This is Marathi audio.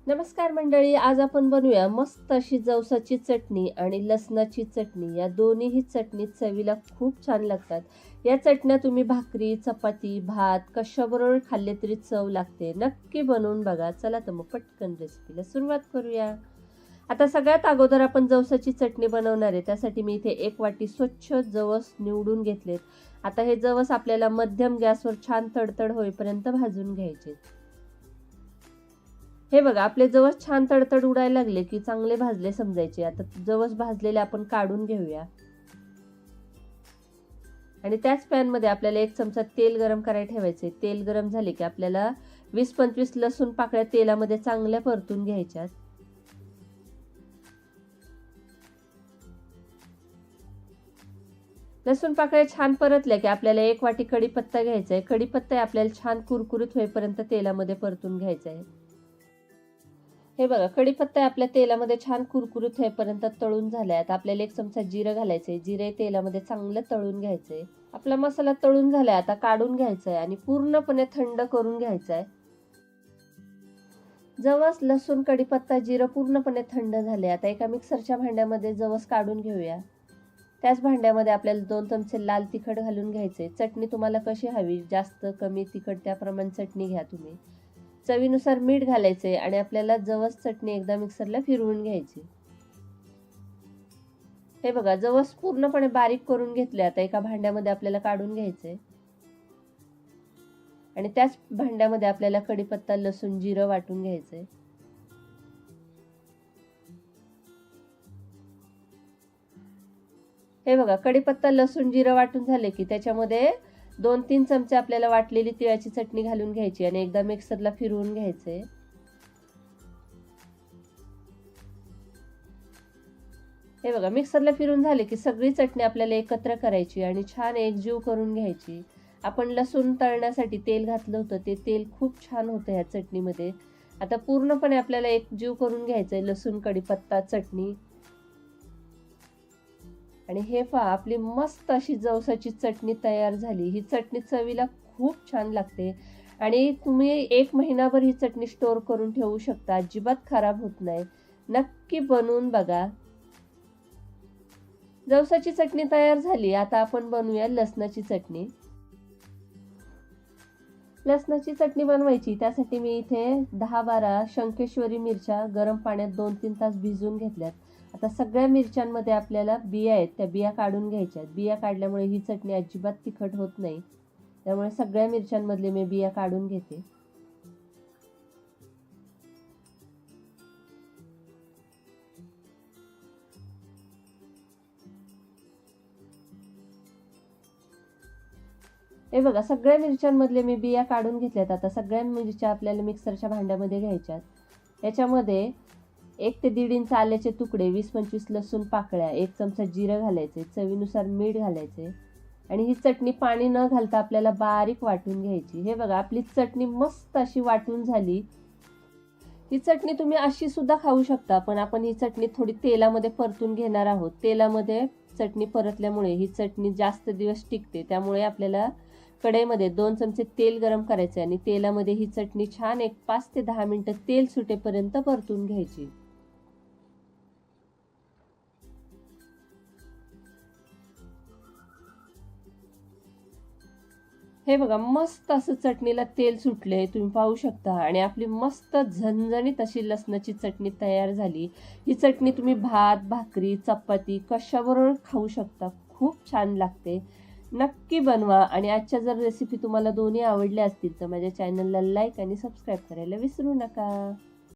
नमस्कार मंडळी, आज आपण बनवूया मस्त अशी जवसाची चटणी आणि लसणाची चटणी. या दोन्हीही चटणी चवीला खूप छान लागतात. या चटण्या तुम्ही भाकरी, चपाती, भात कशाबरोबर खाल्ले तरी चव लागते. नक्की बनवून बघा. चला तर मग पटकन रेसिपीला सुरुवात करूया. आता सगळ्यात अगोदर आपण जवसाची चटणी बनवणार आहे. त्यासाठी मी इथे 1 वाटी स्वच्छ जवस निवडून घेतलेत. आता हे जवस आपल्याला मध्यम गॅसवर छान तडतड होईपर्यंत भाजून घ्यायचे. हे बघा, आपले जवस छान तडतड उडायला लागले की चांगले भाजले समजायचे. आता जवस भाजलेले आपण काढून घेऊया. आणि त्याच पॅनमध्ये आपल्याला 1 चमचा तेल गरम करायला ठेवायचे. तेल गरम झाले की आपल्याला 20-25 लसूण पाकळ्या तेलामध्ये चांगल्या परतून घ्यायच्यात. लसूण पाकळ्या छान परतल्या की आपल्याला 1 वाटी कढीपत्ता घ्यायचा आहे. कढीपत्ता आपल्याला छान कुरकुरीत होईपर्यंत तेलामध्ये परतून घ्यायचा आहे. हे बघा, कढीपत्ता आपल्या तेलामध्ये छान कुरकुरीत होईपर्यंत तळून झालाय. आता आपल्याला 1 चमचा जिरं घालायचंय. जिरे तेलामध्ये चांगलं तळून घ्यायचंय. आपला मसाला तळून झालाय, आता काढून घ्यायचाय आणि पूर्णपणे थंड करून घ्यायचाय. जवस, लसूण, कढीपत्ता, जिरं पूर्णपणे थंड झाले. आता एका मिक्सरच्या भांड्यामध्ये जवस काढून घेऊया. त्याच भांड्यामध्ये आपल्याला 2 चमचे लाल तिखट घालून घ्यायचे. चटणी तुम्हाला कशी हवी, जास्त कमी तिखट त्याप्रमाणे चटणी घ्या तुम्ही. चवीनुसार मीठ घालायचे आणि आपल्याला जवस चटणी एकदा मिक्सरला फिरवून घ्यायची. हे बघा, जवस पूर्णपणे बारीक करून घेतले. आता एका भांड्यामध्ये आपल्याला काढून घ्यायचे आणि त्याच भांड्यामध्ये आपल्याला कढीपत्ता, लसूण, जिरं वाटून घ्यायचंय. हे बघा, कढीपत्ता, लसूण, जिरं वाटून झाले की त्याच्यामध्ये 2-3 चमचे आपल्याला वाटलेली तिळाची चटणी घालून घ्यायची आणि एकदा मिक्सरला फिरवून घ्यायचे. हे बघा, मिक्सरला फिरून झाले की सगळी चटणी आपल्याला एकत्र करायची आणि छान एकजीव करून घ्यायची. आपण लसूण तळण्यासाठी तेल घातलं होतं, ते तेल खूप छान होतं ह्या चटणीमध्ये. आता पूर्णपणे आपल्याला एकजीव करून घ्यायचंय लसूण, कढीपत्ता, चटणी. आणि हे पहा, आपली मस्त अशी जवसाची चटणी तयार झाली. ही चटणी चवीला खूप छान लागते आणि तुम्ही 1 महिनाभर ही चटणी स्टोअर करून ठेवू शकता. अजिबात खराब होत नाही. नक्की बनवून बघा. जवसाची चटणी तयार झाली. आता आपण बनवूया लसणाची चटणी. लसणाची चटणी बनवायची त्यासाठी मी इथे 10-12 शंखेश्वरी मिरच्या गरम पाण्यात 2-3 तास भिजवून घेतल्यात. आता सगळ्या मिरच्यांमध्ये आपल्याला बिया आहेत, त्या बिया काढून घ्यायच्या. बिया काढल्यामुळे ही चटणी अजिबात तिखट होत नाही. त्यामुळे सगळ्या मिरच्यांमधले मी बिया काढून घेते. हे बघा, सगळ्या मिरच्यांमधले मी बिया काढून घेतल्यात. आता सगळ्या मिरच्या आपल्याला मिक्सरच्या भांड्यामध्ये घ्यायच्यात. याच्यामध्ये 1 ते 1.5 इंच आल्याचे तुकडे, 20-25 लसूण पाकळ्या, 1 चमचा जिरं घालायचे, चवीनुसार मीठ घालायचे आणि ही चटणी पाणी न घालता आपल्याला बारीक वाटून घ्यायची. हे बघा, आपली चटणी मस्त अशी वाटून झाली. ही चटणी तुम्ही अशी सुद्धा खाऊ शकता, पण आपण ही चटणी थोडी तेलामध्ये परतून घेणार आहोत. तेलामध्ये चटणी परतल्यामुळे ही चटणी जास्त दिवस टिकते. त्यामुळे आपल्याला कढईमध्ये 2 चमचे तेल गरम करायचे आणि तेलामध्ये ही चटणी छान 5 ते 10 मिनिटं तेल सुटेपर्यंत परतून घ्यायची. हे बघा, मस्त असं चटणीला तेल सुटले, तुम्ही पाहू शकता आणि आपली मस्त झणझणीत अशी लसणाची चटणी तयार झाली. ही चटणी तुम्ही भात, भाकरी, चपाती कशाबरोबर खाऊ शकता. खूप छान लागते. नक्की बनवा आणि आजच्या जर रेसिपी तुम्हाला दोन्ही आवडल्या असतील तर माझ्या चॅनलला लाईक आणि सबस्क्राईब करायला विसरू नका.